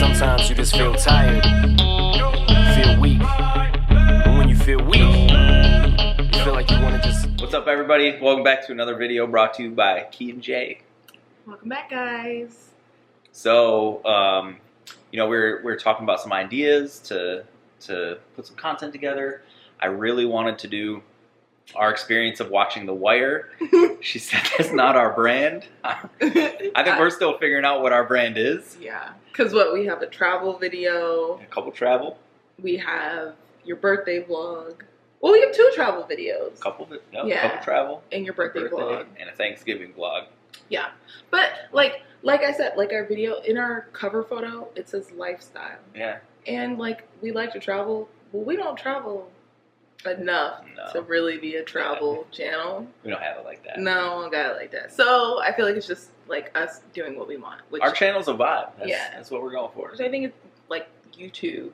Sometimes you just feel tired, feel weak. And when you feel weak, you feel like you want to just... What's up, everybody? Welcome back to another video brought to you by Key&Jay. Welcome back, guys. So, you know, we're talking about some ideas to put some content together. I really wanted to do our experience of watching The Wire. She said that's not our brand. I think we're still figuring out what our brand is. Yeah, because we have a travel video. A couple travel. We have your birthday vlog. Well, we have 2 travel videos. Couple travel. And your birthday vlog. And a Thanksgiving vlog. Yeah, but like I said, like our video, in our cover photo, it says lifestyle. Yeah. And like, we like to travel, but we don't travel enough to really be a travel channel. We don't have it like that. No, we don't got it like that. So I feel like it's just like us doing what we want. Which, our channel's a vibe. That's what we're going for. Which I think it's like YouTube.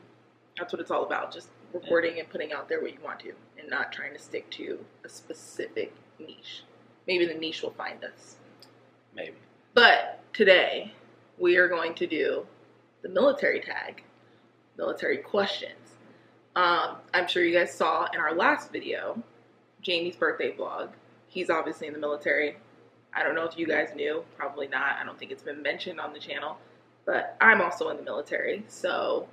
That's what it's all about. Just recording and putting out there what you want to, and not trying to stick to a specific niche. Maybe the niche will find us. Maybe. But today we are going to do the military tag, military questions. I'm sure you guys saw in our last video, Jamie's birthday vlog. He's obviously in the military. I don't know if you guys knew. Probably not. I don't think it's been mentioned on the channel. But I'm also in the military. So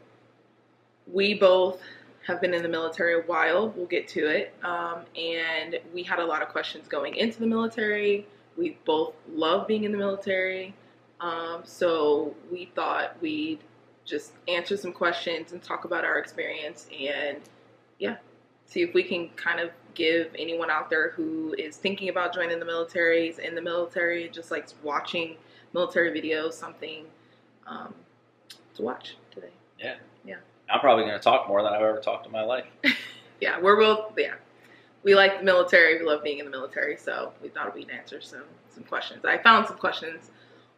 we both have been in the military a while. We'll get to it. And we had a lot of questions going into the military. We both love being in the military. So we thought we'd just answer some questions and talk about our experience, and see if we can kind of give anyone out there who is thinking about joining the military, is in the military, just like watching military videos, something to watch today. Yeah. Yeah. I'm probably going to talk more than I've ever talked in my life. Yeah, we're both, we like the military, we love being in the military, so we thought we'd answer some questions. I found some questions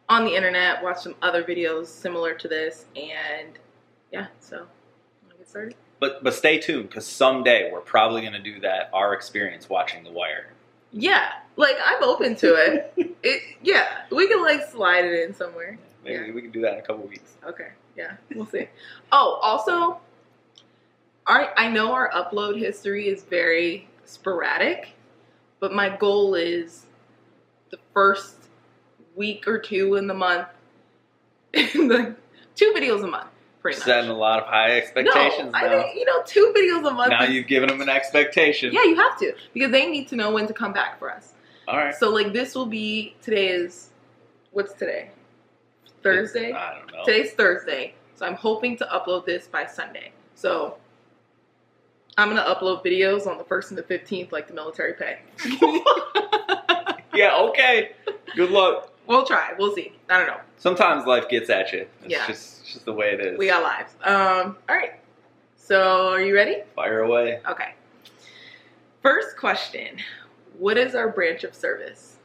on the internet, watched some other videos similar to this, and so wanna get started? But stay tuned, because someday we're probably going to do that, our experience watching The Wire. Yeah, like I'm open to it. We can like slide it in somewhere. Maybe we can do that in a couple weeks. Okay, yeah, we'll see. Oh, also, I know our upload history is very sporadic, but my goal is the first week or 2 in the month, like 2 videos a month, pretty much. Setting a lot of high expectations now. I think, 2 videos a month. Now you've given them an expectation. Yeah, you have to, because they need to know when to come back for us. All right. So like this will be, what's today? Thursday? I don't know. Today's Thursday, so I'm hoping to upload this by Sunday. So I'm going to upload videos on the 1st and the 15th like the military pay. Yeah, okay. Good luck. We'll try. We'll see. I don't know. Sometimes life gets at you. It's Yeah. just the way it is. We got lives. All right. So are you ready? Fire away. Okay. First question. What is our branch of service?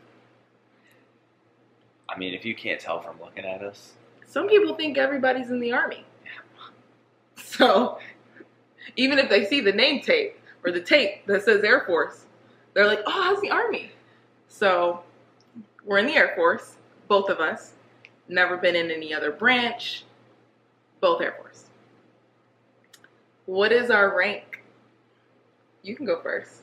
I mean, if you can't tell from looking at us. Some people think everybody's in the Army. So even if they see the name tape or the tape that says Air Force, they're like, oh, how's the Army? So we're in the Air Force, both of us. Never been in any other branch, both Air Force. What is our rank? You can go first.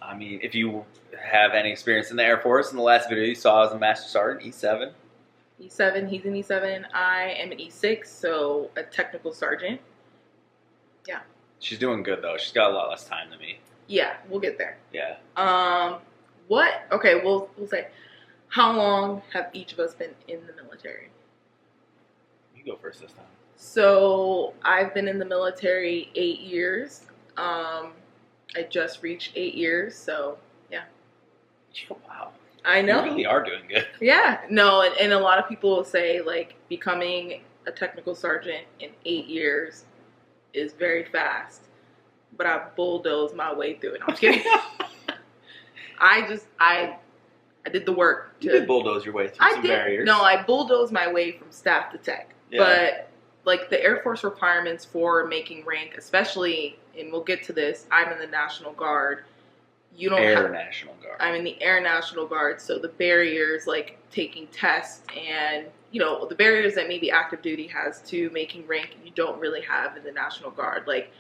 I mean, if you have any experience in the Air Force, in the last video you saw as a Master Sergeant, E7. E7, he's an E7. I am an E6, so a technical sergeant. Yeah. She's doing good, though. She's got a lot less time than me. Yeah, we'll get there. Yeah. Okay, we'll say, how long have each of us been in the military? You go first this time. So I've been in the military 8 years. I just reached 8 years, so yeah. Wow. I know. You really are doing good. Yeah. No, and a lot of people will say, like, becoming a technical sergeant in 8 years is very fast. But I bulldozed my way through it. No, I'm just kidding. I did the work. You did bulldoze your way through some barriers. No, I bulldozed my way from staff to tech. Yeah. But like the Air Force requirements for making rank, especially, and we'll get to this, I'm in the National Guard. you don't Air have. National Guard. I'm in the Air National Guard, so the barriers like taking tests and the barriers that maybe active duty has to making rank, you don't really have in the National Guard. Like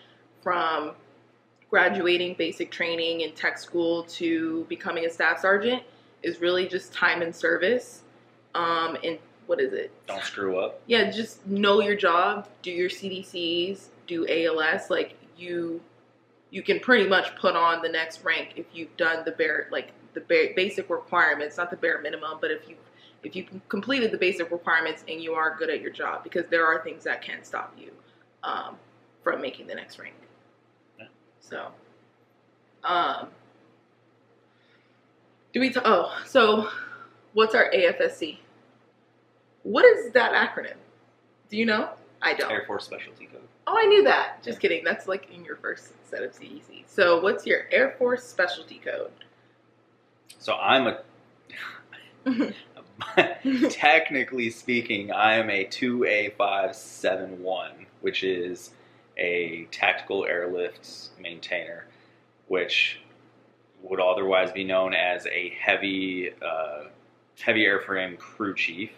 from graduating basic training in tech school to becoming a staff sergeant is really just time and service. And what is it? Don't screw up. Yeah, just know your job, do your CDCs, do ALS. Like you can pretty much put on the next rank if you've done the basic requirements, not the bare minimum, but if you completed the basic requirements and you are good at your job, because there are things that can stop you from making the next rank. Yeah. So, so what's our AFSC? What is that acronym? Do you know? I don't. Air Force Specialty Code. Oh, I knew that. Just kidding. That's like in your first set of CEC. So what's your Air Force Specialty Code? So technically speaking, I am a 2A571, which is a tactical airlift maintainer, which would otherwise be known as a heavy airframe crew chief.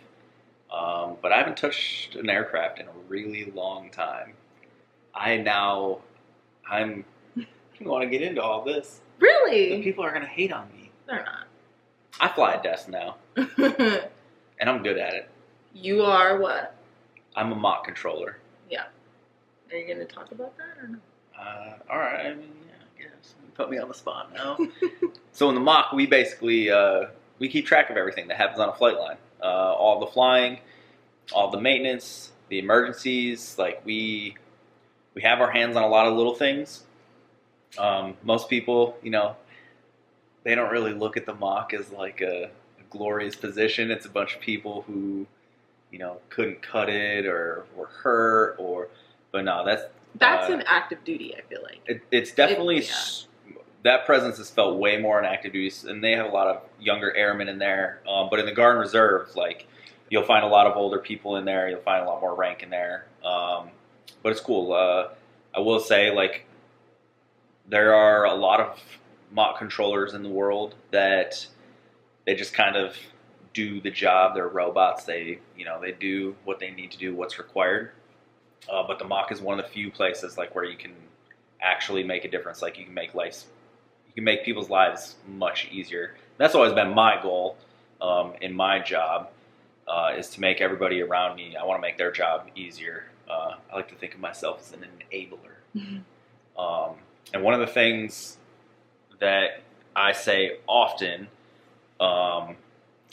But I haven't touched an aircraft in a really long time. I don't want to get into all this. Really? The people are going to hate on me. They're not. I fly a desk now, and I'm good at it. You are what? I'm a mock controller. Yeah. Are you going to talk about that or no? All right. I mean, yeah, I guess. You put me on the spot now. So in the mock, we basically we keep track of everything that happens on a flight line. All the flying, all the maintenance, the emergencies. Like we have our hands on a lot of little things. Most people, they don't really look at the mock as like a glorious position. It's a bunch of people who, couldn't cut it or were hurt but no, that's an active duty. I feel like it's definitely that presence is felt way more in active duties, and they have a lot of younger airmen in there. But in the Guard and Reserve, like you'll find a lot of older people in there. You'll find a lot more rank in there. But it's cool. I will say, like, there are a lot of mock controllers in the world that they just kind of do the job. They're robots. They do what they need to do, what's required. But the mock is one of the few places like where you can actually make a difference. Like you can make people's lives much easier. That's always been my goal in my job is to make everybody around me. I want to make their job easier. I like to think of myself as an enabler. Mm-hmm. And one of the things that I say often, and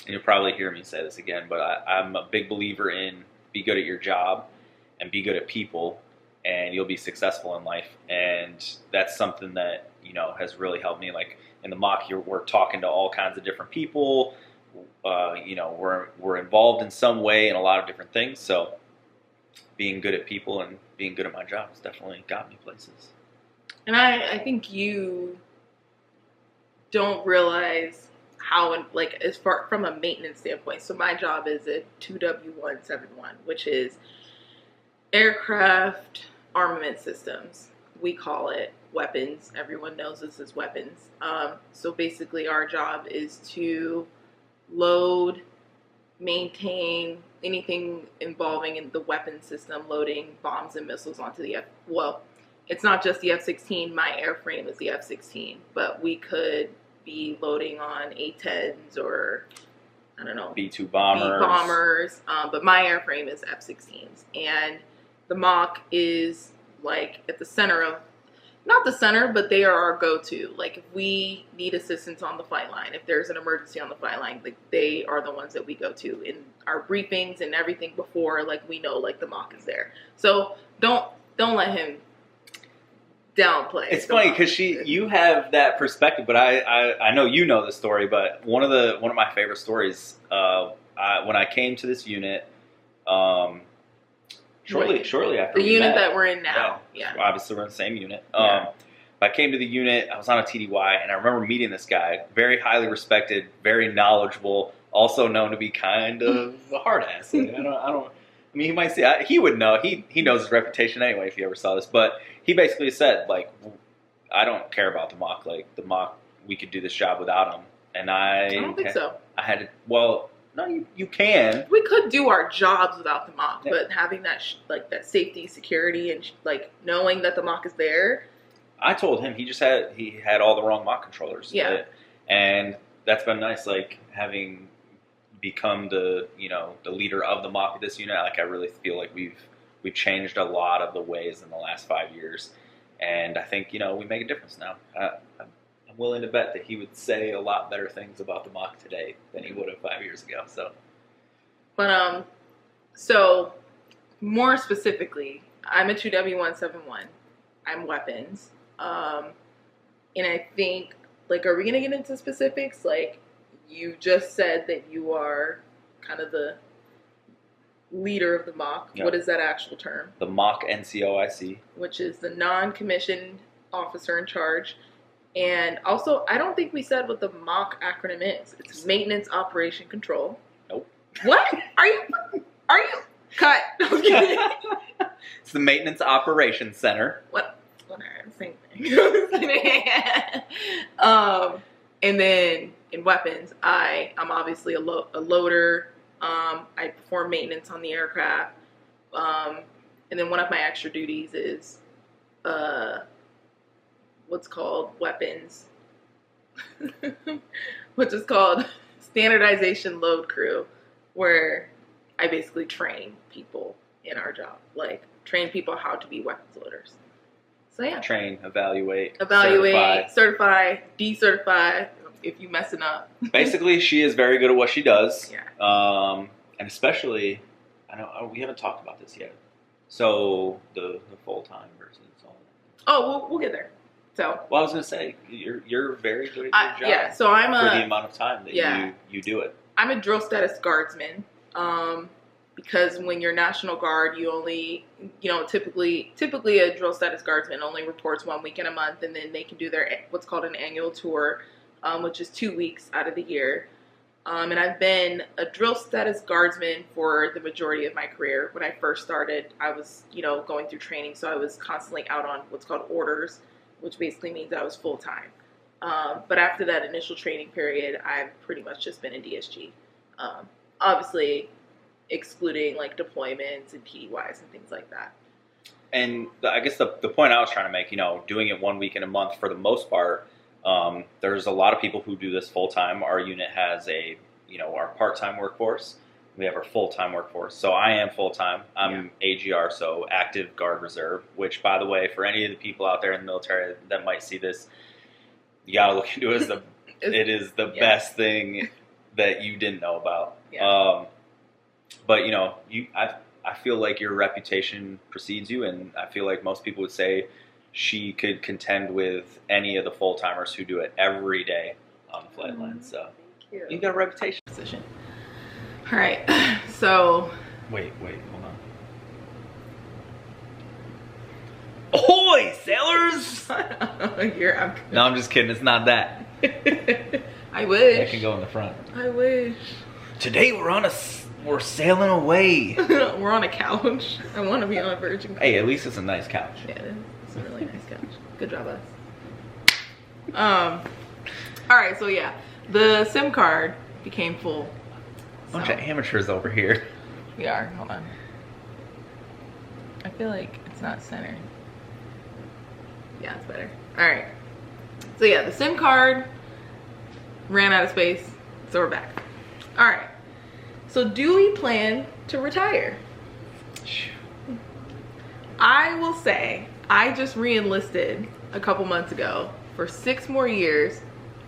you'll probably hear me say this again, but I'm a big believer in be good at your job and be good at people, and you'll be successful in life. And that's something that, has really helped me. Like in the mock, we're talking to all kinds of different people. We're involved in some way in a lot of different things. So being good at people and being good at my job has definitely got me places. And I think you don't realize how, like, as far from a maintenance standpoint. So my job is a 2W171, which is aircraft armament systems. We call it weapons. Everyone knows this as weapons. So basically our job is to load, maintain anything involving in the weapon system, loading bombs and missiles onto the it's not just the F-16. My airframe is the F-16, but we could be loading on A-10s or, I don't know, B-2 bombers. But my airframe is F-16s. And the mock is like at the center of, not the center, but they are our go-to. Like if we need assistance on the flight line, if there's an emergency on the flight line, like they are the ones that we go to in our briefings and everything before, like we know like the mock is there. So don't let him downplay. It's funny because you have that perspective, but I know you know the story. But one of my favorite stories, when I came to this unit, shortly after the unit that we're in now. Yeah, obviously we're in the same unit. I came to the unit. I was on a TDY, and I remember meeting this guy, very highly respected, very knowledgeable, also known to be kind of a hard ass. Like, I mean, he might see. He would know. He knows his reputation anyway if he ever saw this. But he basically said, like, I don't care about the mock. Like, the mock we could do this job without him. And I don't think so. I had to, well, no, you can. We could do our jobs without the mock, Yeah. but having that that safety, security, and like knowing that the mock is there. I told him he had all the wrong mock controllers. Yeah. And that's been nice, like having become the leader of the mock of this unit. Like I really feel like we've changed a lot of the ways in the last 5 years, and I think we make a difference now. I'm willing to bet that he would say a lot better things about the mock today than he would have 5 years ago. So, But so more specifically, I'm a 2W171. I'm weapons, and I think like, are we gonna get into specifics? Like, you just said that you are kind of the leader of the mock. Yeah. What is that actual term? the mock NCOIC. Which is the non-commissioned officer in charge. And also, I don't think we said what the mock acronym is. It's Maintenance Operation Control. Nope. What? Are you? Cut. I'm kidding. It's the Maintenance Operations Center. Whatever, same thing. And then in weapons, I'm obviously a loader. I perform maintenance on the aircraft. And then one of my extra duties is what's called weapons, which is called standardization load crew, where I basically train people in our job, like train people how to be weapons loaders. So yeah, Train, evaluate, certify, decertify if you messing up. Basically, she is very good at what she does. Yeah. And especially, we haven't talked about this yet. So the full time versus all. Oh, we'll get there. So. Well, I was gonna say you're very good at your job. Yeah. So I'm for the amount of time that you do it. I'm a drill status guardsman. Because when you're National Guard, you only, typically a drill status guardsman only reports 1 week in a month, and then they can do their what's called an annual tour, which is 2 weeks out of the year. And I've been a drill status guardsman for the majority of my career. When I first started, I was, going through training, so I was constantly out on what's called orders, which basically means I was full time. But after that initial training period, I've pretty much just been in DSG. Obviously, excluding like deployments and PDYs and things like that. And I guess the point I was trying to make, doing it 1 week in a month for the most part, there's a lot of people who do this full time. Our unit has our part-time workforce. We have our full-time workforce. So I am full-time. I'm AGR, so Active Guard Reserve, which, by the way, for any of the people out there in the military that might see this, you got to look into it. It is the best thing that you didn't know about. Yeah. But I feel like your reputation precedes you, and I feel like most people would say she could contend with any of the full timers who do it every day on the flight line. So you got a reputation. Position. All right. So. Wait, hold on. Ahoy, sailors! No, I'm just kidding. It's not that. I wish. That can go in the front. I wish. Today we're sailing away. We're on a couch. I want to be on a virgin couch. Hey, at least it's a nice couch. Yeah, it is. It's a really nice couch. Good job, us. All right, so yeah, the SIM card became full. Bunch of amateurs over here. We are. Hold on. I feel like it's not centered. Yeah, it's better. All right. So yeah, the SIM card ran out of space, so we're back. All right. So do we plan to retire? I will say I just re-enlisted a couple months ago for 6 more years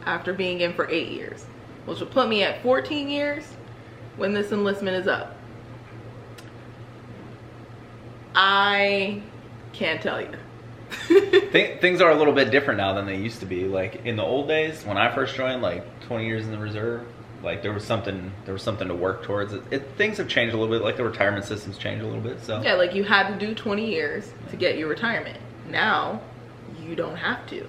after being in for 8 years, which will put me at 14 years when this enlistment is up. I can't tell you. Things are a little bit different now than they used to be. Like in the old days, when I first joined, like 20 years in the reserve, like there was something to work towards. Things have changed a little bit. Like the retirement system's changed a little bit. So yeah, like you had to do 20 years to get your retirement. Now you don't have to.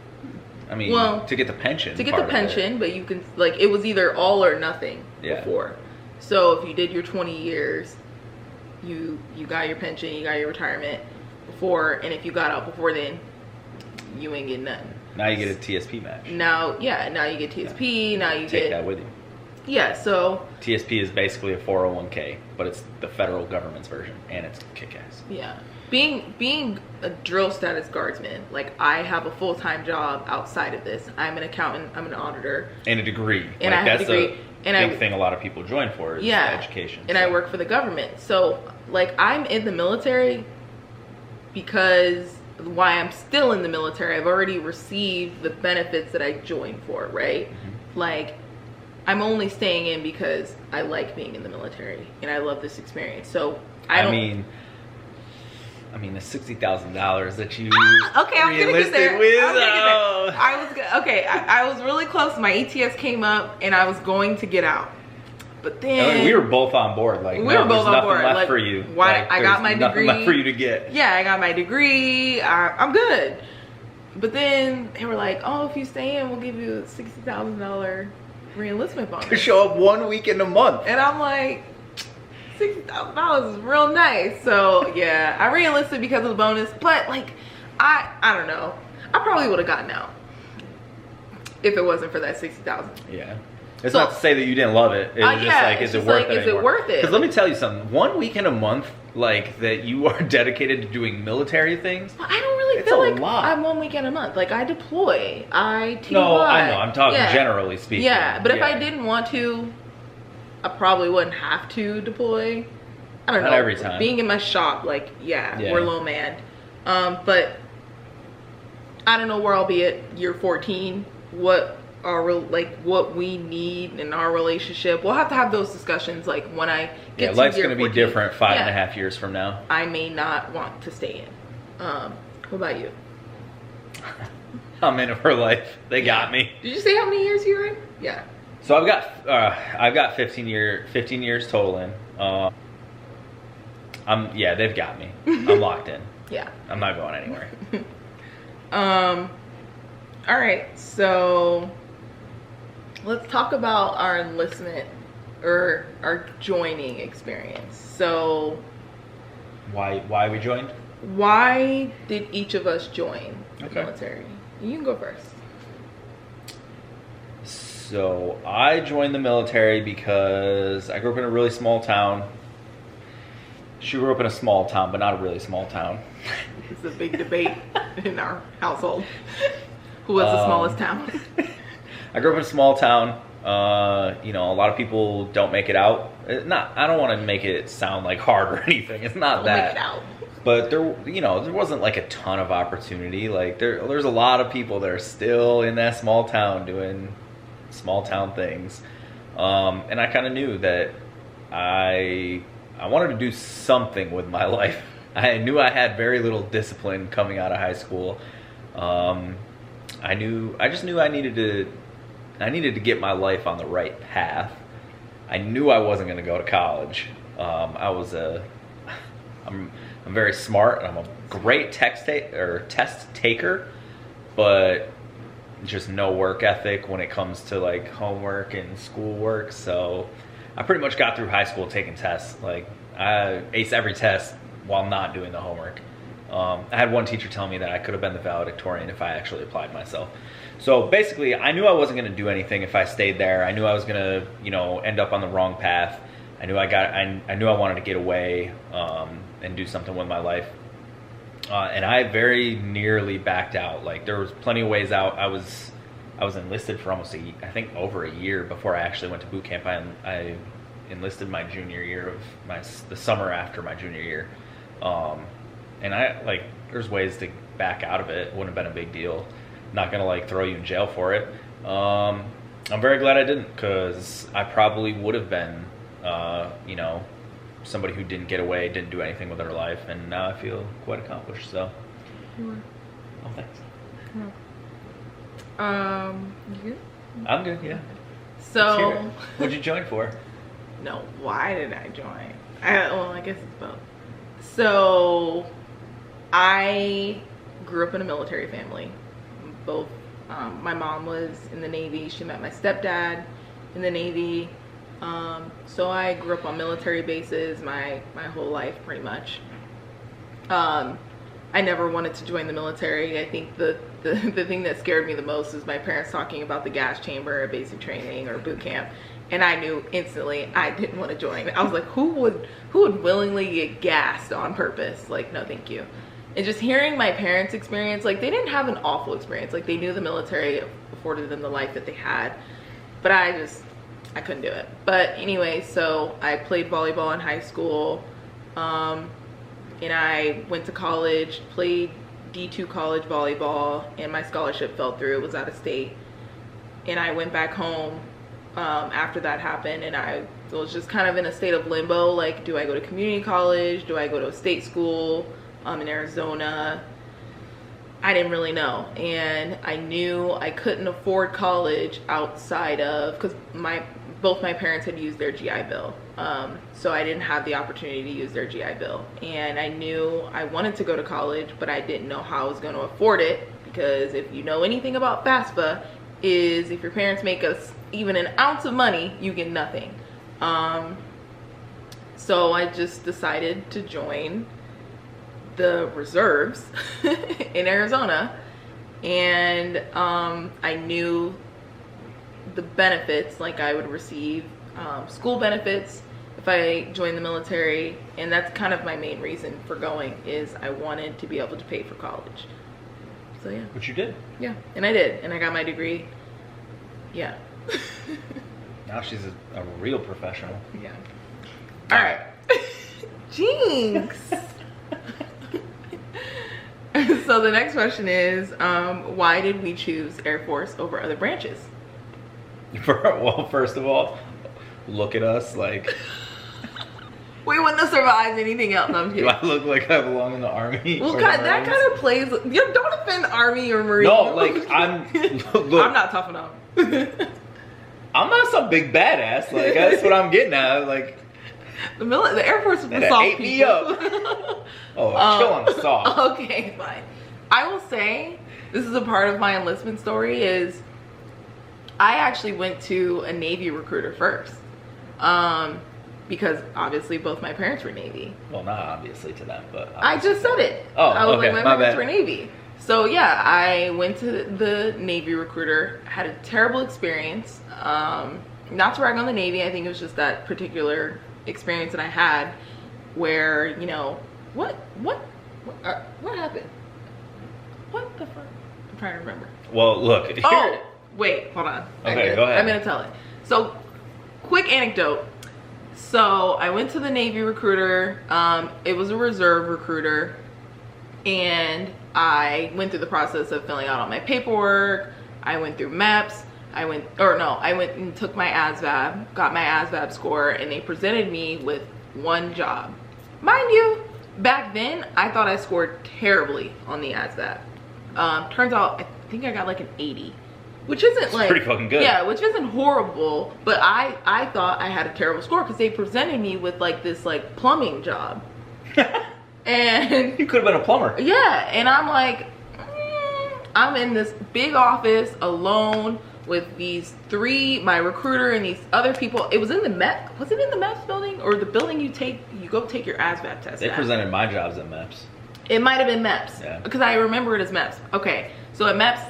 I mean, to get the pension. To get the pension, but you can, like, it was either all or nothing before. So if you did your 20 years, you got your pension, you got your retirement before, and if you got out before then, you ain't getting nothing. Now you get a TSP match. Now you get TSP. Now you Take get that with you. Yeah, so TSP is basically a 401k, but it's the federal government's version, and it's kick-ass. yeah. Being a drill status guardsman, like I have a full-time job outside of this. I'm an accountant, I'm an auditor. And a degree. And I have a degree. And big thing a lot of people join for is education. And I work for the government. So like I'm in the military because why I'm still in the military, I've already received the benefits that I joined for, right? Mm-hmm. Like I'm only staying in because I like being in the military and I love this experience. So I mean the $60,000 that you okay, I'm gonna get there. With, I was really close. My ETS came up and I was going to get out, but then we were both on board. Like we were both on board. Left like, for you. Why? Like, I got my degree. Nothing left for you to get. Yeah, I got my degree. I'm good. But then they were like, "Oh, if you stay in, we'll give you a $60,000 reenlistment bonus to show up 1 week in a month." And I'm like, $60,000 is real nice. So yeah, I re-enlisted because of the bonus. But like, I don't know. I probably would have gotten out if it wasn't for that $60,000. Yeah. It's not to say that you didn't love it. It was just like, is it worth it? Is it worth it? Because let me tell you something. 1 week in a month, like that you are dedicated to doing military things. I don't really feel like I'm 1 weekend a month. Like I deploy, I TY. No, I know. I'm talking generally speaking. Yeah, but if I didn't want to, I probably wouldn't have to deploy. I don't know. Not every time. Being in my shop, like we're low manned. But I don't know where I'll be at year 14. What we need in our relationship. We'll have to have those discussions like when I get to life's year going to 14. be different 5.5 years from now. I may not want to stay in. What about you? I'm in it for life. They got me. Did you say how many years you're in? Yeah. So I've got 15 years total in. They've got me. I'm locked in. Yeah. I'm not going anywhere. All right, so let's talk about our enlistment or our joining experience. So why we joined? Why did each of us join the Okay. military? You can go first. So I joined the military because I grew up in a really small town. She grew up in a small town, but not a really small town. It's a big debate in our household. Who was the smallest town? I grew up in a small town. A lot of people don't make it out. I don't want to make it sound like hard or anything. It's not Don't that. make it out. But there wasn't like a ton of opportunity. Like there's a lot of people that are still in that small town doing small town things. And I kind of knew that I wanted to do something with my life. I knew I had very little discipline coming out of high school. I just knew I needed to get my life on the right path. I knew I wasn't going to go to college. I'm very smart and I'm a great test taker, but just no work ethic when it comes to like homework and schoolwork. So I pretty much got through high school taking tests. Like I aced every test while not doing the homework. I had one teacher tell me that I could have been the valedictorian if I actually applied myself. So basically, I knew I wasn't going to do anything if I stayed there. I knew I was going to, end up on the wrong path. I knew I wanted to get away and do something with my life. And I very nearly backed out. Like there was plenty of ways out. I was enlisted for almost over a year before I actually went to boot camp. I enlisted my junior year of the summer after my junior year. And there's ways to back out of it. It wouldn't have been a big deal. Not gonna throw you in jail for it. I'm very glad I didn't, because I probably would have been, somebody who didn't get away, didn't do anything with their life, and now I feel quite accomplished. So, You oh, thanks. You good? I'm good. Yeah. So, What'd you join for? No, why did I join? I guess it's both. So, I grew up in a military family. Both, my mom was in the Navy. She met my stepdad in the Navy. So I grew up on military bases my whole life, pretty much. I never wanted to join the military. I think the thing that scared me the most is my parents talking about the gas chamber at basic training or boot camp. And I knew instantly I didn't want to join. I was like, who would willingly get gassed on purpose? Like, no, thank you. And just hearing my parents' experience, like, they didn't have an awful experience. Like, they knew the military afforded them the life that they had. But I couldn't do it. But anyway, so I played volleyball in high school. And I went to college, played D2 college volleyball, and my scholarship fell through. It was out of state. And I went back home after that happened, and I was just kind of in a state of limbo. Like, do I go to community college? Do I go to a state school in Arizona? I didn't really know. And I knew I couldn't afford college outside of, because both my parents had used their GI Bill. So I didn't have the opportunity to use their GI Bill. And I knew I wanted to go to college, but I didn't know how I was going to afford it, because if you know anything about FAFSA, is if your parents make us even an ounce of money, you get nothing. So I just decided to join the reserves in Arizona, and I knew the benefits, like I would receive school benefits if I joined the military, and that's kind of my main reason for going, is I wanted to be able to pay for college. So yeah. Which you did. Yeah, and I did, and I got my degree. Yeah. Now she's a real professional. Yeah. All right. Jinx. So the next question is, why did we choose Air Force over other branches? Well, first of all, look at us, like... We wouldn't have survived anything else. I'm kidding. Do I look like I belong in the Army? Well, that kind of plays... Don't offend Army or Marine. No, like, look, I'm not tough enough. I'm not some big badass. Like, that's what I'm getting at. Like... The Air Force is for soft people. Me up. Chill on the soft. Okay, fine. I will say, this is a part of my enlistment story, is I actually went to a Navy recruiter first. Because obviously both my parents were Navy. Well, not obviously to them, but... I just said it. Oh, I was okay, like, my parents were Navy. So yeah, I went to the Navy recruiter, had a terrible experience. Not to rag on the Navy, I think it was just that particular experience that I had where, you know, what happened? What the fuck? I'm trying to remember. Well, look. Here. Oh, wait, hold on. Okay, go ahead. I'm gonna tell it. So, quick anecdote. So, I went to the Navy recruiter. It was a reserve recruiter, and I went through the process of filling out all my paperwork. I went through MEPS. I went and took my ASVAB, got my ASVAB score, and they presented me with one job. Mind you, back then, I thought I scored terribly on the ASVAB. Turns out, I think I got like an 80, which isn't like... pretty fucking good. Yeah, which isn't horrible, but I thought I had a terrible score because they presented me with like this like plumbing job. And... You could have been a plumber. Yeah, and I'm like, I'm in this big office alone with these my recruiter and these other people. It was in the MEPS. Was it in the MEPS building or the building you go take your ASVAB test? They presented my jobs at MEPS. It might have been MEPS. Yeah. Because I remember it as MEPS. Okay, so at MEPS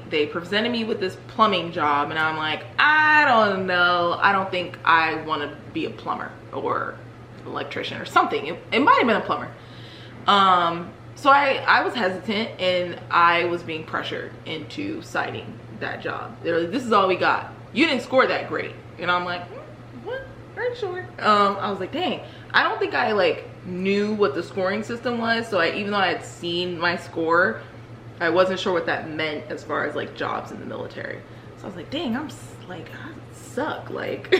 they presented me with this plumbing job, and I'm like, I don't know. I don't think I want to be a plumber or electrician or something. It might have been a plumber. So I was hesitant, and I was being pressured into citing that job. They're like, this is all we got. You didn't score that great. And I'm like, what? Are you sure? I was like, dang. I don't think I like knew what the scoring system was. So even though I had seen my score, I wasn't sure what that meant as far as like jobs in the military. So I was like, dang, I suck. Like,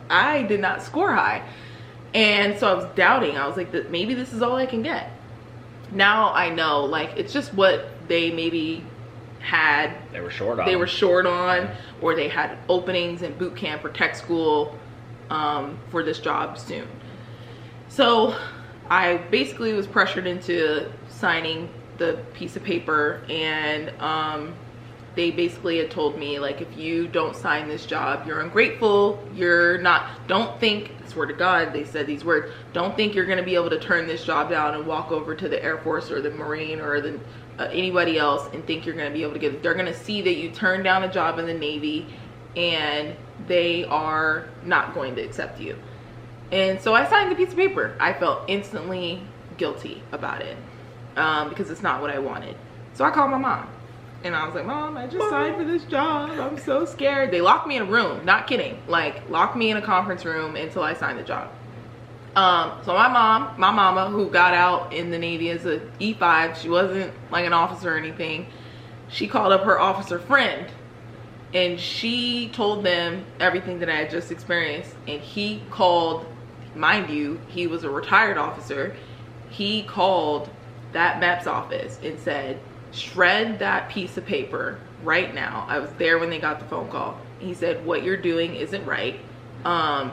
I did not score high. And so I was doubting. I was like, maybe this is all I can get. Now I know, like, it's just what they maybe had. They were short on. They were short on, or they had openings in boot camp or tech school for this job soon. So I basically was pressured into signing the piece of paper, and they basically had told me, like, if you don't sign this job, you're ungrateful, don't think, I swear to God, they said these words, don't think you're going to be able to turn this job down and walk over to the Air Force or the Marine or the anybody else and think you're going to be able to get it. They're going to see that you turned down a job in the Navy and they are not going to accept you. And so I signed the piece of paper. I felt instantly guilty about it because it's not what I wanted. So I called my mom and I was like, Mom, I just signed for this job. I'm so scared. They locked me in a room, not kidding. Like, locked me in a conference room until I signed the job. So my mama, who got out in the Navy as a E5, she wasn't like an officer or anything. She called up her officer friend and she told them everything that I had just experienced. And he called, mind you, he was a retired officer. He called that MEPS office and said, shred that piece of paper right now. I was there when they got the phone call. He said, what you're doing isn't right. And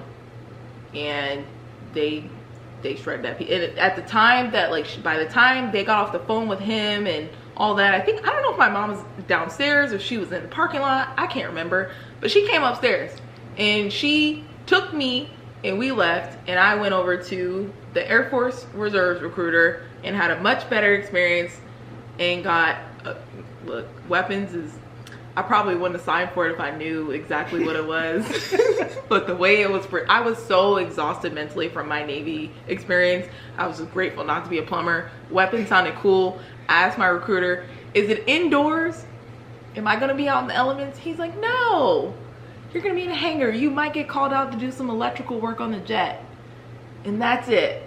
they shredded that piece. And at the time that, like, by the time they got off the phone with him and all that, I don't know if my mom was downstairs or she was in the parking lot. I can't remember. But she came upstairs and she took me and we left, and I went over to the Air Force Reserves recruiter and had a much better experience and got, look, weapons is, I probably wouldn't have signed for it if I knew exactly what it was. But the way it was, I was so exhausted mentally from my Navy experience. I was just grateful not to be a plumber. Weapons sounded cool. I asked my recruiter, is it indoors? Am I gonna be out in the elements? He's like, no, you're gonna be in a hangar. You might get called out to do some electrical work on the jet. And that's it.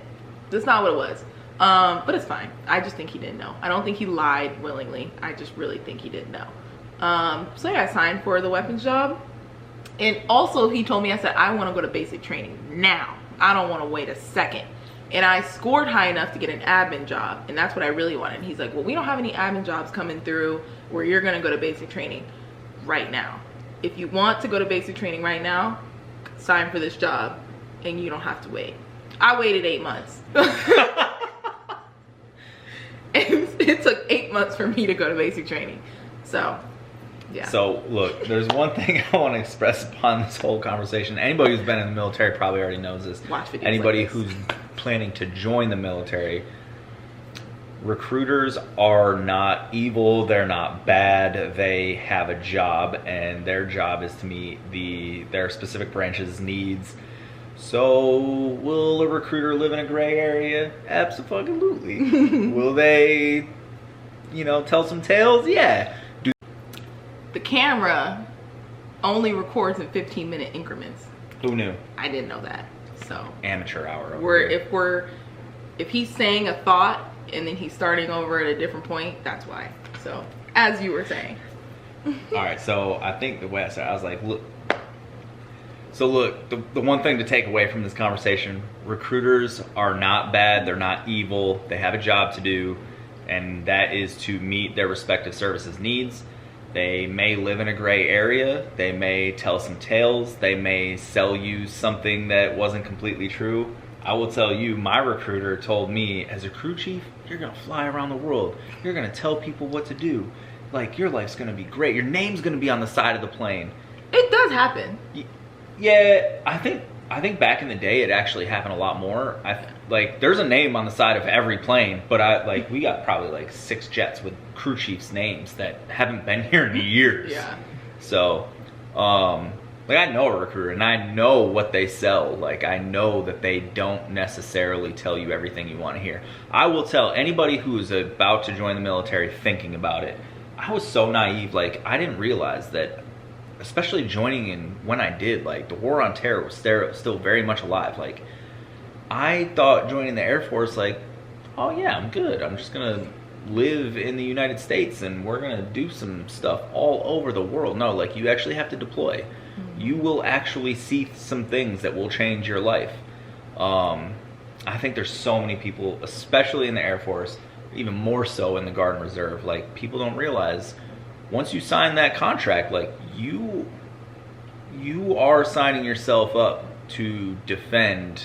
That's not what it was. But it's fine. I just think he didn't know. I don't think he lied willingly. I just really think he didn't know. So yeah, I signed for the weapons job. And also he told me, I said, I want to go to basic training now. I don't want to wait a second. And I scored high enough to get an admin job. And that's what I really wanted. And he's like, well, we don't have any admin jobs coming through where you're going to go to basic training right now. If you want to go to basic training right now, sign for this job and you don't have to wait. I waited 8 months. It took 8 months for me to go to basic training. So, yeah. So, look, there's one thing I want to express upon this whole conversation. Anybody who's been in the military probably already knows this. Watch videos Anybody like this. who's planning to join the military, recruiters are not evil. They're not bad. They have a job, and their job is to meet their specific branch's needs. So, will a recruiter live in a gray area? Absolutely. Will they, tell some tales? Yeah. The camera only records in 15-minute increments. Who knew? I didn't know that. So Amateur hour. Over here. If he's saying a thought and then he's starting over at a different point, that's why. So, as you were saying. All right. So I think the way I said, I was like, look. So look, the one thing to take away from this conversation: recruiters are not bad. They're not evil. They have a job to do, and that is to meet their respective services needs. They may live in a gray area. They may tell some tales. They may sell you something that wasn't completely true. I will tell you, my recruiter told me, as a crew chief, you're going to fly around the world. You're going to tell people what to do. Like, your life's going to be great. Your name's going to be on the side of the plane. It does happen. Yeah, I think back in the day it actually happened a lot more. There's a name on the side of every plane, but we got probably 6 jets with crew chiefs' names that haven't been here in years. Yeah. So, I know a recruiter and I know what they sell. I know that they don't necessarily tell you everything you want to hear. I will tell anybody who is about to join the military thinking about it. I was so naive. I didn't realize that, especially joining in when I did, the war on terror was still very much alive. I thought joining the Air Force, oh yeah, I'm good. I'm just going to live in the United States and we're going to do some stuff all over the world. No, you actually have to deploy. Mm-hmm. You will actually see some things that will change your life. I think there's so many people, especially in the Air Force, even more so in the Guard and Reserve, people don't realize once you sign that contract, you are signing yourself up to defend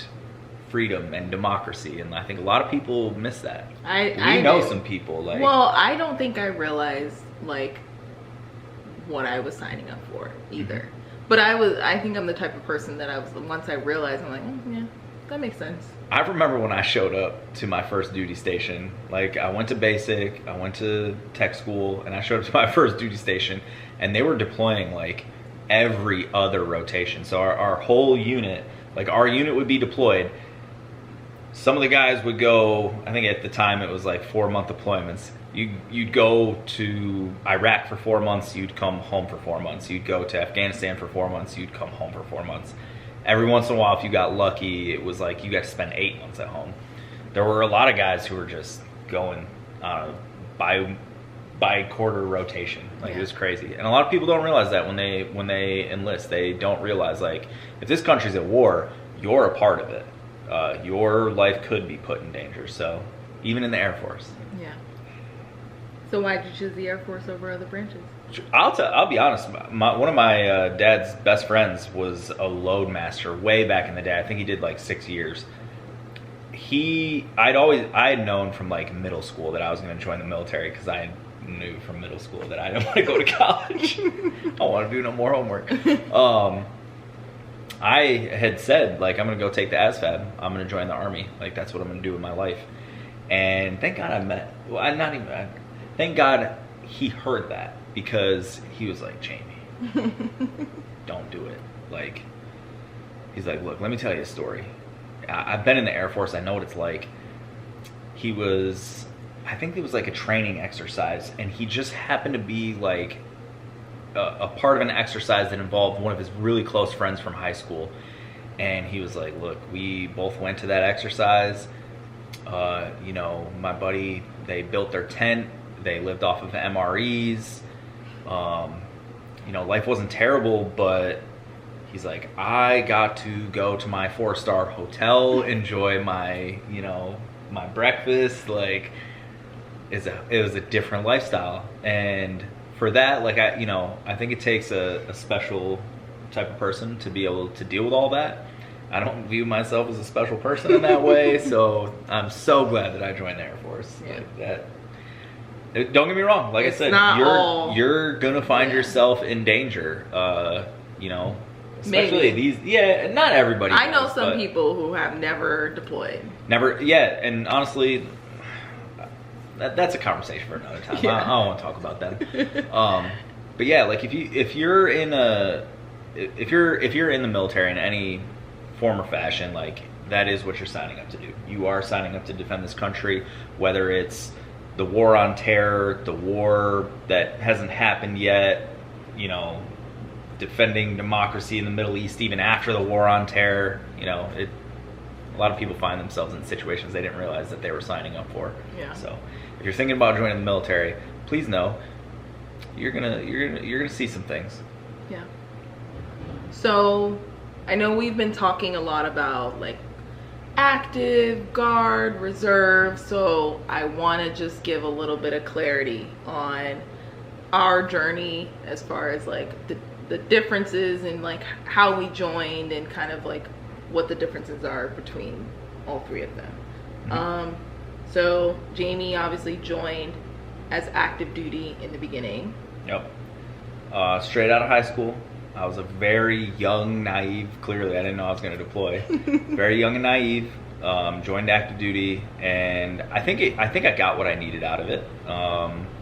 freedom and democracy, and I think a lot of people miss that. I know some people Well, I don't think I realized what I was signing up for either. But I think I'm the type of person that once I realized, I'm like, yeah, that makes sense. I remember when I showed up to my first duty station, like I went to basic, I went to tech school, and I showed up to my first duty station, and they were deploying like every other rotation. So our whole unit, like our unit would be deployed. Some of the guys would go, I think at the time it was like 4-month deployments. You'd go to Iraq for 4 months, you'd come home for 4 months. You'd go to Afghanistan for 4 months, you'd come home for 4 months. Every once in a while, if you got lucky, it was like you got to spend 8 months at home. There were a lot of guys who were just going by quarter rotation. Like, it was crazy. And a lot of people don't realize that when they enlist. They don't realize, like, if this country's at war, you're a part of it. Your life could be put in danger. So even in the Air Force. Yeah. So why did you choose the Air Force over other branches? I'll be honest. One of my dad's best friends was a loadmaster way back in the day. I think he did like 6 years. I had known from like middle school that I was going to join the military because I knew from middle school that I didn't want to go to college. I don't want to do no more homework. I had said, like, I'm going to go take the ASVAB. I'm going to join the Army. Like, that's what I'm going to do with my life. And thank God thank God he heard that, because he was like, Jamie, don't do it. Like, he's like, look, let me tell you a story. I've been in the Air Force. I know what it's like. I think it was like a training exercise, and he just happened to be like a part of an exercise that involved one of his really close friends from high school. And he was like, look, we both went to that exercise. My buddy, they built their tent. They lived off of MREs. Life wasn't terrible, but he's like, I got to go to my 4-star hotel, enjoy my, my breakfast. Like, it was a different lifestyle. And for that, like, I think it takes a special type of person to be able to deal with all that. I don't view myself as a special person in that way, so I'm so glad that I joined the Air Force. Yeah. Like that. Don't get me wrong. Like it's I said, you're gonna find yourself in danger. Especially these. Yeah, not everybody. I know some people who have never deployed. Never. Yeah, and honestly, that's a conversation for another time. Yeah. I don't want to talk about them. But yeah, like if you're in the military in any form or fashion, like, that is what you're signing up to do. You are signing up to defend this country, whether it's the war on terror, the war that hasn't happened yet, defending democracy in the Middle East even after the war on terror. A lot of people find themselves in situations they didn't realize that they were signing up for. Yeah. So if you're thinking about joining the military, please know you're gonna see some things. Yeah. So I know we've been talking a lot about like active, guard, reserve, so I want to just give a little bit of clarity on our journey as far as like the differences and like how we joined and kind of like what the differences are between all three of them. Mm-hmm. So Jamie obviously joined as active duty in the beginning. Yep. Straight out of high school. I was a very young, naive, clearly I didn't know I was going to deploy. Very young and naive, joined active duty, and I think I got what I needed out of it.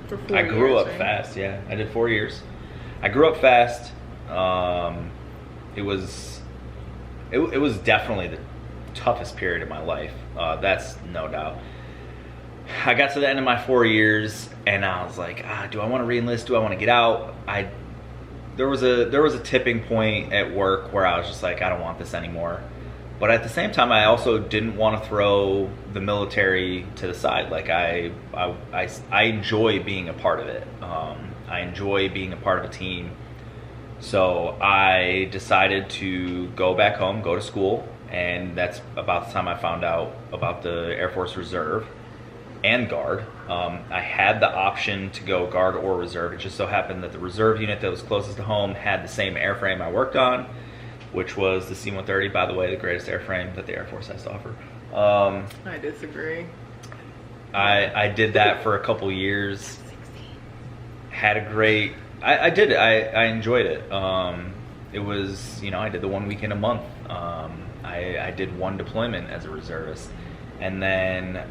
For 4 I grew years, up right? fast, yeah. I did 4 years. I grew up fast. It was definitely the toughest period of my life. That's no doubt. I got to the end of my 4 years, and I was like, do I want to re-enlist? Do I want to get out? There was a tipping point at work where I was just like, I don't want this anymore. But at the same time, I also didn't want to throw the military to the side. Like, I enjoy being a part of it. I enjoy being a part of a team. So I decided to go back home, go to school, and that's about the time I found out about the Air Force Reserve and Guard. I had the option to go Guard or Reserve. It just so happened that the Reserve unit that was closest to home had the same airframe I worked on, which was the C-130, by the way, the greatest airframe that the Air Force has to offer. I disagree. I did that for a couple years. Had a great I did. I enjoyed it. It was, I did the 1 weekend a month. I did one deployment as a reservist, and then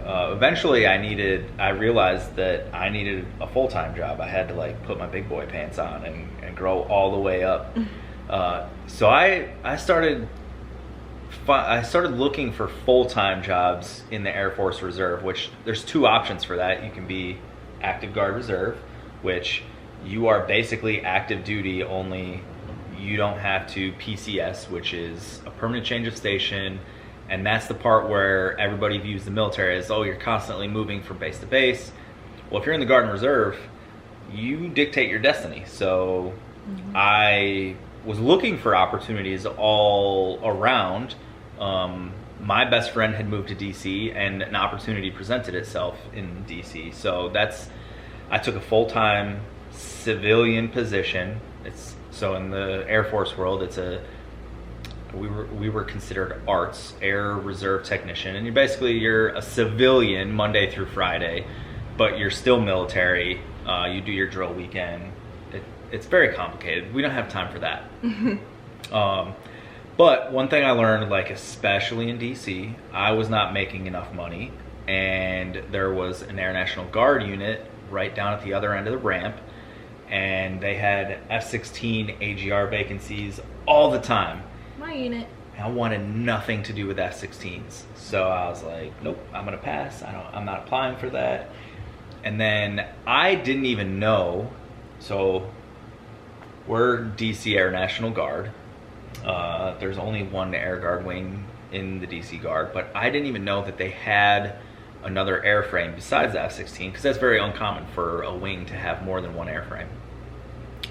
eventually I realized that I needed a full-time job. I had to like put my big boy pants on and grow all the way up. So I started looking for full-time jobs in the Air Force Reserve, which there's two options for that. You can be active guard reserve, which you are basically active duty, only you don't have to PCS, which is a permanent change of station. And that's the part where everybody views the military as, oh, you're constantly moving from base to base. Well, if you're in the Guard and Reserve, you dictate your destiny. So I was looking for opportunities all around. My best friend had moved to DC, and an opportunity presented itself in DC. So I took a full-time civilian position. So in the Air Force world, we were considered ARTS, Air Reserve Technician, and you're a civilian Monday through Friday, but you're still military. You do your drill weekend. It's very complicated. We don't have time for that. But one thing I learned, like especially in DC, I was not making enough money, and there was an Air National Guard unit right down at the other end of the ramp, and they had F-16 AGR vacancies all the time. My unit. I wanted nothing to do with F-16s. So I was like, nope, I'm gonna pass. I'm not applying for that. And then I didn't even know, so we're DC Air National Guard. There's only one Air Guard wing in the DC Guard, but I didn't even know that they had another airframe besides the F-16, because that's very uncommon for a wing to have more than one airframe.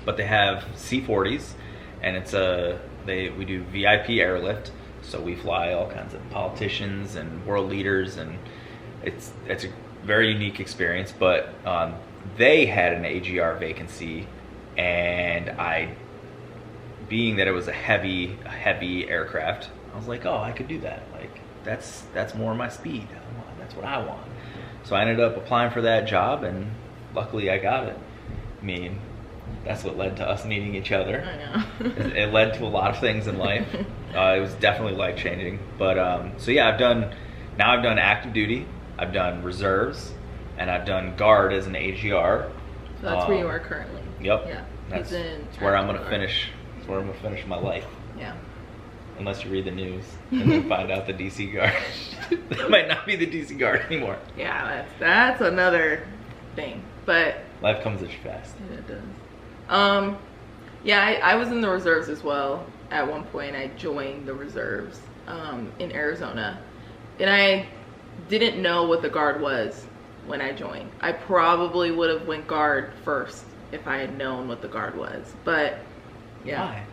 But they have C-40s, and we do VIP airlift, so we fly all kinds of politicians and world leaders, and it's a very unique experience. But they had an AGR vacancy, and being that it was a heavy aircraft, I was like, oh, I could do that. Like that's more my speed. That's what I want. So I ended up applying for that job, and luckily I got it. I mean, that's what led to us meeting each other. I know. It led to a lot of things in life. It was definitely life-changing. But so yeah, I've done active duty, I've done reserves, and I've done guard as an AGR. So that's where you are currently. Yep. Yeah. That's where I'm gonna finish. That's where I'm gonna finish my life. Yeah. Unless you read the news and then find out the DC Guard that might not be the DC Guard anymore. Yeah, that's another thing. But life comes at you fast. Yeah, it does. Yeah, I was in the reserves as well. At one point, I joined the reserves in Arizona, and I didn't know what the guard was when I joined. I probably would have went guard first if I had known what the guard was. But yeah. Why?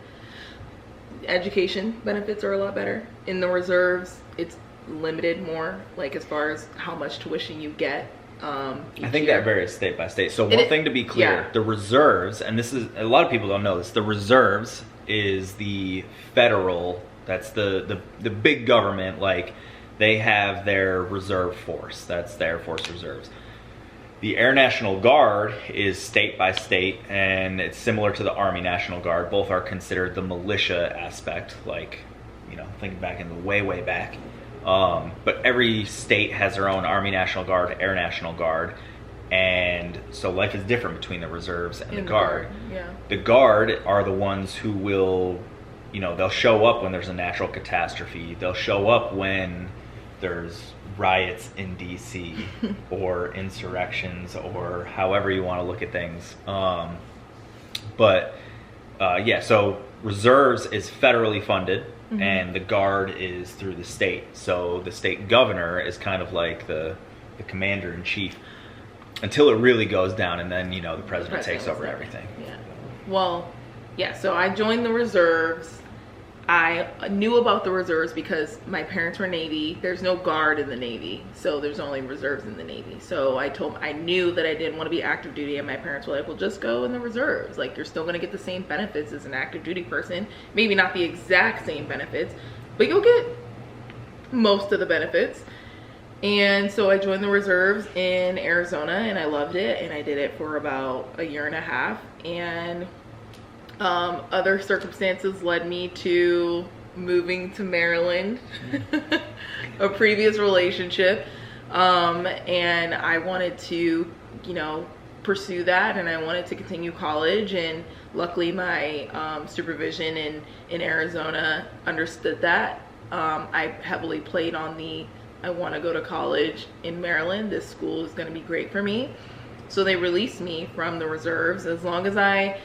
Education benefits are a lot better. In the reserves, it's limited more, like as far as how much tuition you get. I think year. that varies state by state. So one thing to be clear, yeah. The reserves, and this is, a lot of people don't know this, the reserves is the federal, that's the big government, like they have their reserve force, that's the Air Force Reserves. The Air National Guard is state by state, and it's similar to the Army National Guard. Both are considered the militia aspect, like, thinking back in the way back. But every state has their own Army National Guard, Air National Guard, and so life is different between the reserves and the Guard. Yeah. The Guard are the ones who will, they'll show up when there's a natural catastrophe. They'll show up when there's riots in DC or insurrections, or however you want to look at things. So reserves is federally funded, and the Guard is through the state. So the state governor is kind of like the commander in chief until it really goes down, and then the president takes over everything. Yeah. Well, yeah. So I joined the reserves. I knew about the reserves because my parents were Navy. There's no Guard in the Navy, so there's only reserves in the Navy. So I knew that I didn't want to be active duty, and my parents were like, well, just go in the reserves. Like, you're still going to get the same benefits as an active duty person. Maybe not the exact same benefits, but you'll get most of the benefits. And so I joined the reserves in Arizona, and I loved it, and I did it for about a year and a half. And other circumstances led me to moving to Maryland, a previous relationship, and I wanted to, pursue that, and I wanted to continue college. And luckily my supervision in Arizona understood that. I heavily played on I want to go to college in Maryland. This school is going to be great for me. So they released me from the reserves as long as I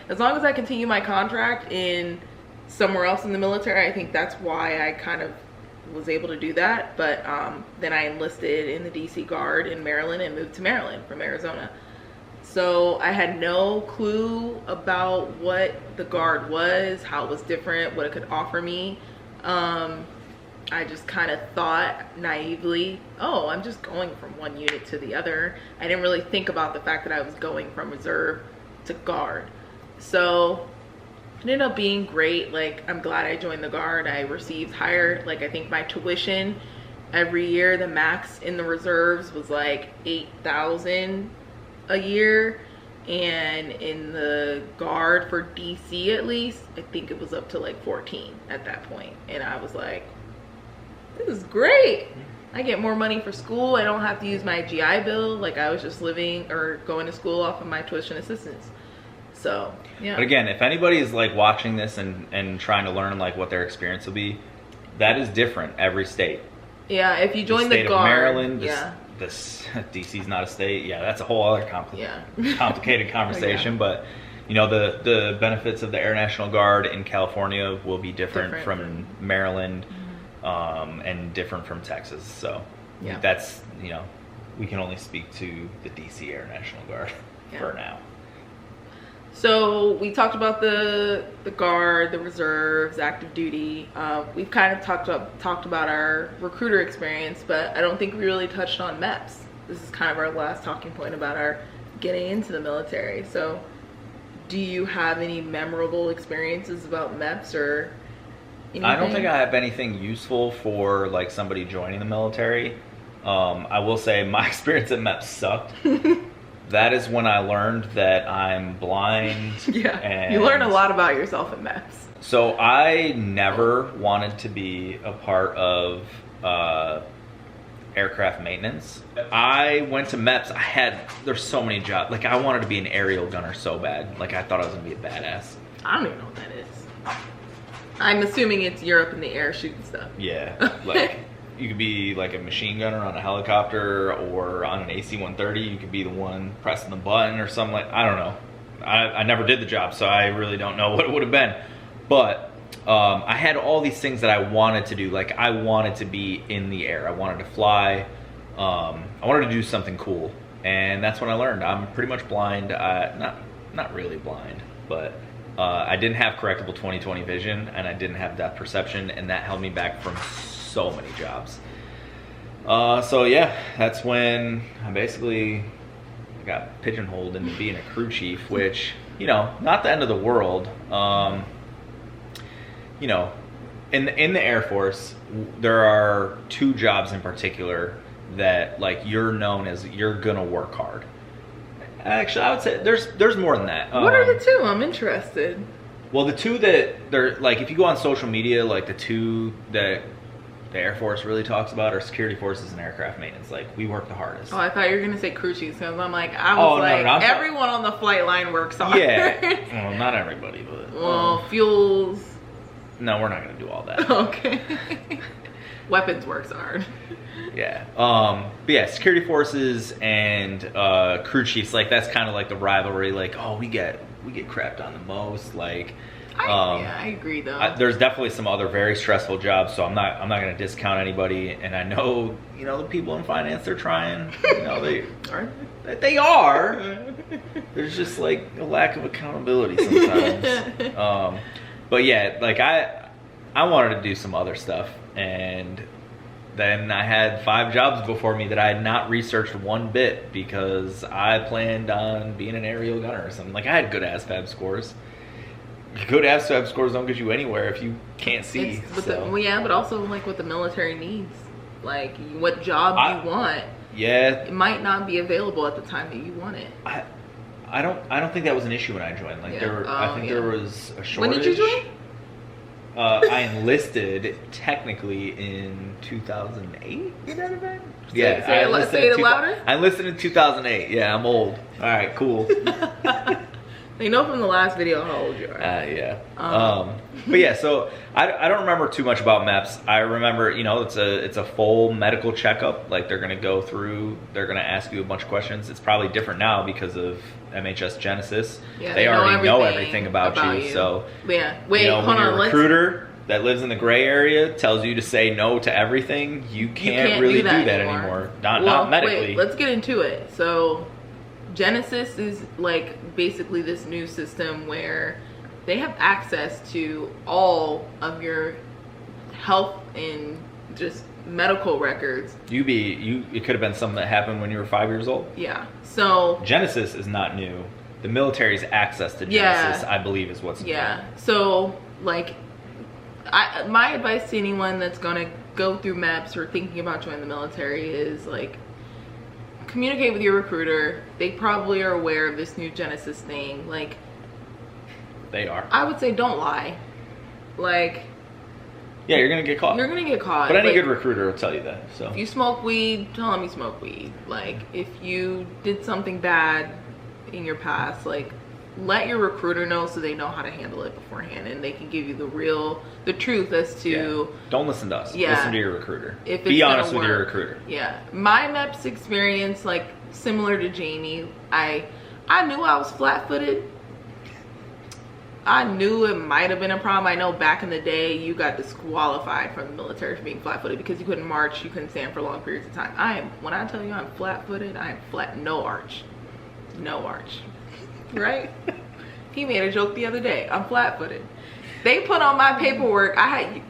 continue my contract in somewhere else in the military. I think that's why I kind of was able to do that. But then I enlisted in the DC Guard in Maryland and moved to Maryland from Arizona. So I had no clue about what the Guard was, how it was different, what it could offer me. I just kind of thought naively, oh, I'm just going from one unit to the other. I didn't really think about the fact that I was going from reserve to Guard. So it ended up being great. Like, I'm glad I joined the Guard. I received higher, I think my tuition every year, the max in the reserves was like $8,000 a year. And in the Guard for DC at least, I think it was up to like 14 at that point. And I was like, this is great. I get more money for school. I don't have to use my GI Bill. Like, I was just living or going to school off of my tuition assistance. So, yeah. But again, if anybody is like watching this and trying to learn like what their experience will be, that is different every state. Yeah, if you join the state Guard. of Maryland, yeah. this DC's not a state. Yeah, that's a whole other complicated conversation. Yeah. But the benefits of the Air National Guard in California will be different from Maryland. And different from Texas. So yeah. That's, we can only speak to the DC Air National Guard for now. So we talked about the Guard, the reserves, active duty. We've kind of talked about our recruiter experience, but I don't think we really touched on MEPS. This is kind of our last talking point about our getting into the military. So do you have any memorable experiences about MEPS or anything? I don't think I have anything useful for like somebody joining the military. I will say my experience at MEPS sucked. That is when I learned that I'm blind. Yeah, and you learn a lot about yourself at MEPS. So I never wanted to be a part of aircraft maintenance. I went to MEPS. There's so many jobs. Like, I wanted to be an aerial gunner so bad. Like, I thought I was gonna be a badass. I don't even know what that is. I'm assuming it's Europe in the air shooting stuff. Yeah, like you could be like a machine gunner on a helicopter or on an AC-130. You could be the one pressing the button or something like. I don't know. I never did the job, so I really don't know what it would have been. But I had all these things that I wanted to do. Like, I wanted to be in the air. I wanted to fly. I wanted to do something cool, and that's when I learned I'm pretty much blind. Not really blind, but. I didn't have correctable 20/20 vision, and I didn't have depth perception, and that held me back from so many jobs. So yeah, that's when I got pigeonholed into being a crew chief, which, not the end of the world. In the Air Force, there are two jobs in particular that like you're known as you're gonna work hard. Actually, I would say there's more than that. What are the two? I'm interested. Well, the two that they're like, if you go on social media, like the two that the Air Force really talks about are security forces and aircraft maintenance. Like, we work the hardest. Oh, I thought you were gonna say crew chiefs, because I'm like, everyone on the flight line works hard. Yeah, well, not everybody, but fuels. No, we're not gonna do all that. Okay. Weapons works hard. Yeah. But yeah, security forces and crew chiefs, like that's kind of like the rivalry. Like, oh, we get crapped on the most. Like, I agree though. There's definitely some other very stressful jobs, so I'm not going to discount anybody. And I know, the people in finance, they're trying. They are. There's just like a lack of accountability sometimes. But yeah, like I wanted to do some other stuff, and then I had 5 jobs before me that I had not researched one bit because I planned on being an aerial gunner or something. Like, I had good ASVAB scores. Good ASVAB scores don't get you anywhere if you can't see. But also like what the military needs. Like what job you want. Yeah. It might not be available at the time that you want it. I don't think that was an issue when I joined. Like I think there was a shortage. When did you join? I enlisted technically in 2008. Would that have been? Yeah, say it louder. I enlisted in 2008. Yeah, I'm old. All right, cool. They know from the last video how old you are. Yeah. But yeah, so I don't remember too much about MEPS. I remember, it's a full medical checkup. Like they're gonna go through, they're gonna ask you a bunch of questions. It's probably different now because of MHS Genesis. Yeah, they already know everything about you. So yeah, wait, hold when on. your recruiter that lives in the gray area tells you to say no to everything, you can't really do that anymore. Not medically. Wait, let's get into it. So Genesis is like basically this new system where they have access to all of your health and just medical records. It could have been something that happened when you were 5 years old. Yeah. So Genesis is not new. The military's access to Genesis, I believe, is what's new. Yeah. So like, my advice to anyone that's gonna go through MEPS or thinking about joining the military is like, communicate with your recruiter. They probably are aware of this new Genesis thing. Like, they are. I would say don't lie. Like, yeah, you're gonna get caught. You're gonna get caught. But any good recruiter will tell you that. So if you smoke weed, tell them you smoke weed. Like, if you did something bad in your past, like, let your recruiter know so they know how to handle it beforehand and they can give you the truth as to. Yeah. Don't listen to us. Yeah. Listen to your recruiter. If Be honest with your recruiter. Yeah. My MEPS experience, like, similar to Jamie, I knew I was flat-footed. I knew it might have been a problem. I know back in the day you got disqualified from the military for being flat-footed because you couldn't march, you couldn't stand for long periods of time. When I tell you I'm flat-footed, I am flat, no arch. No arch. Right? He made a joke the other day. I'm flat-footed. They put on my paperwork.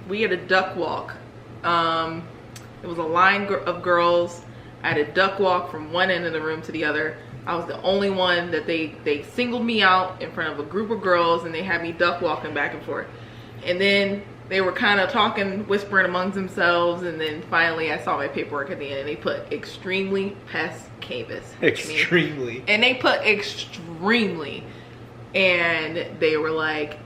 We had a duck walk. It was a line of girls. I had a duck walk from one end of the room to the other. I was the only one that they singled me out in front of a group of girls and they had me duck walking back and forth. And then they were kind of talking, whispering amongst themselves, and then finally I saw my paperwork at the end and they put extremely pes cavus. Extremely. And they put extremely. And they were like,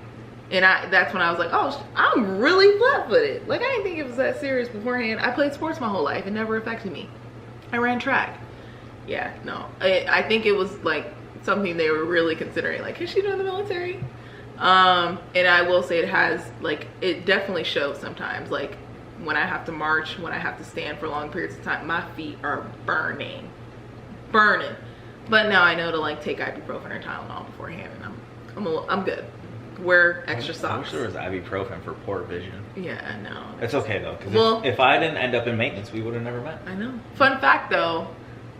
that's when I was like, oh, I'm really flat-footed. Like, I didn't think it was that serious beforehand. I played sports my whole life. It never affected me. I ran track. Yeah, no. I think it was like something they were really considering. Like, is she doing the military? And I will say it definitely shows sometimes. Like, when I have to march, when I have to stand for long periods of time, my feet are burning. But now I know to like take ibuprofen or Tylenol beforehand, and I'm good. Wear extra socks. I wish there was ibuprofen for poor vision. Yeah, I know. It's okay though, because if I didn't end up in maintenance, we would have never met. I know. Fun fact though,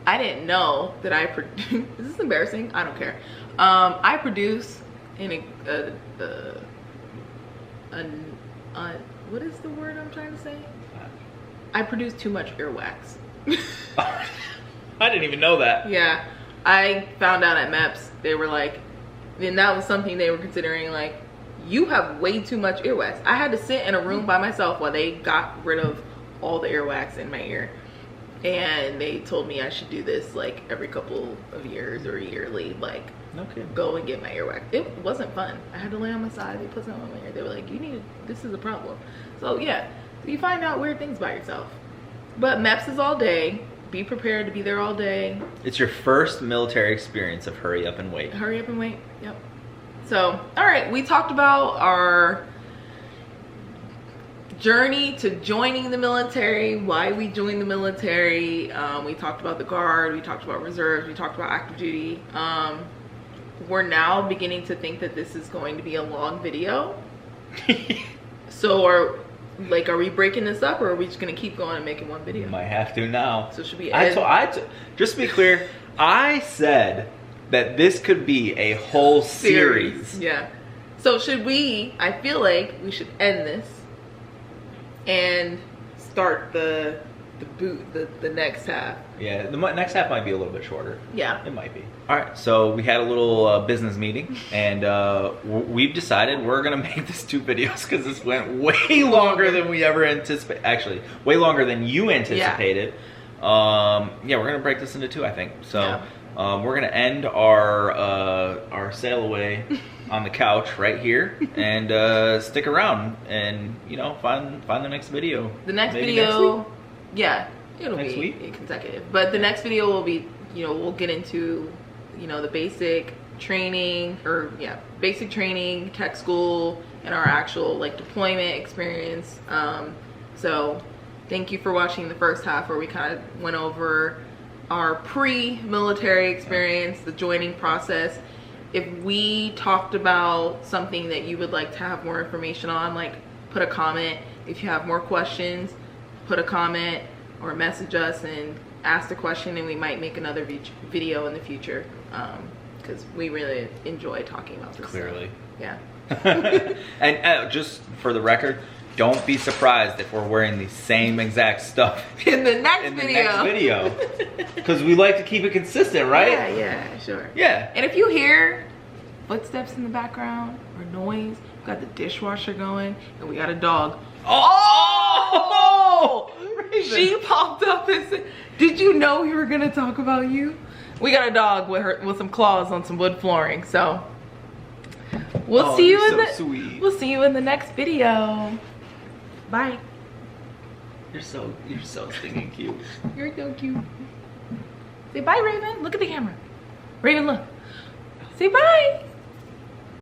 I didn't know that I produce. Is this embarrassing? I don't care. I produce in what is the word I'm trying to say? I produce too much earwax. I didn't even know that. Yeah, I found out at MEPS. They were like, and that was something they were considering. Like, you have way too much earwax. I had to sit in a room by myself while they got rid of all the earwax in my ear. And they told me I should do this like every couple of years or yearly, like go and get my earwax. It wasn't fun. I had to lay on my side. They put something on my ear. They were like, this is a problem. So yeah, you find out weird things by yourself. But MEPS is all day. Be prepared to be there all day. It's your first military experience of hurry up and wait. Hurry up and wait, yep. So, all right, we talked about our journey to joining the military, why we joined the military. We talked about the Guard, we talked about reserves, we talked about active duty. We're now beginning to think that this is going to be a long video. So are we breaking this up, or are we just gonna keep going and making one video? Might have to now. So should we just to be clear, I said that this could be a whole series. Yeah. So I feel like we should end this and start the the next half. Yeah, the next half might be a little bit shorter. Yeah. It might be. All right, so we had a little business meeting, and we've decided we're gonna make this 2 videos because this went way longer than we ever anticipated. Actually, way longer than you anticipated. Yeah, we're gonna break this into 2, I think. So we're gonna end our sail away on the couch right here, and stick around and find the next video. The next Maybe video, next week? yeah, it'll Next be week? consecutive. But the next video will be, we'll get into, the basic training, basic training, tech school, and our actual deployment experience. So thank you for watching the first half where we kind of went over our pre-military experience, the joining process. If we talked about something that you would like to have more information on, put a comment. If you have more questions, put a comment or message us and ask the question, and we might make another video in the future, because we really enjoy talking about this Clearly. stuff. Yeah. And just for the record, don't be surprised if we're wearing the same exact stuff in the next video. Because we like to keep it consistent, right? Yeah, sure. Yeah. And if you hear footsteps in the background or noise, we've got the dishwasher going, and we got a dog. Oh! She popped up and said, "Did you know we were gonna talk about you?" We got a dog with some claws on some wood flooring. So we'll see you we'll see you in the next video. Bye. You're so stinking cute. You're so cute. Say bye, Raven. Look at the camera. Raven, look. Say bye.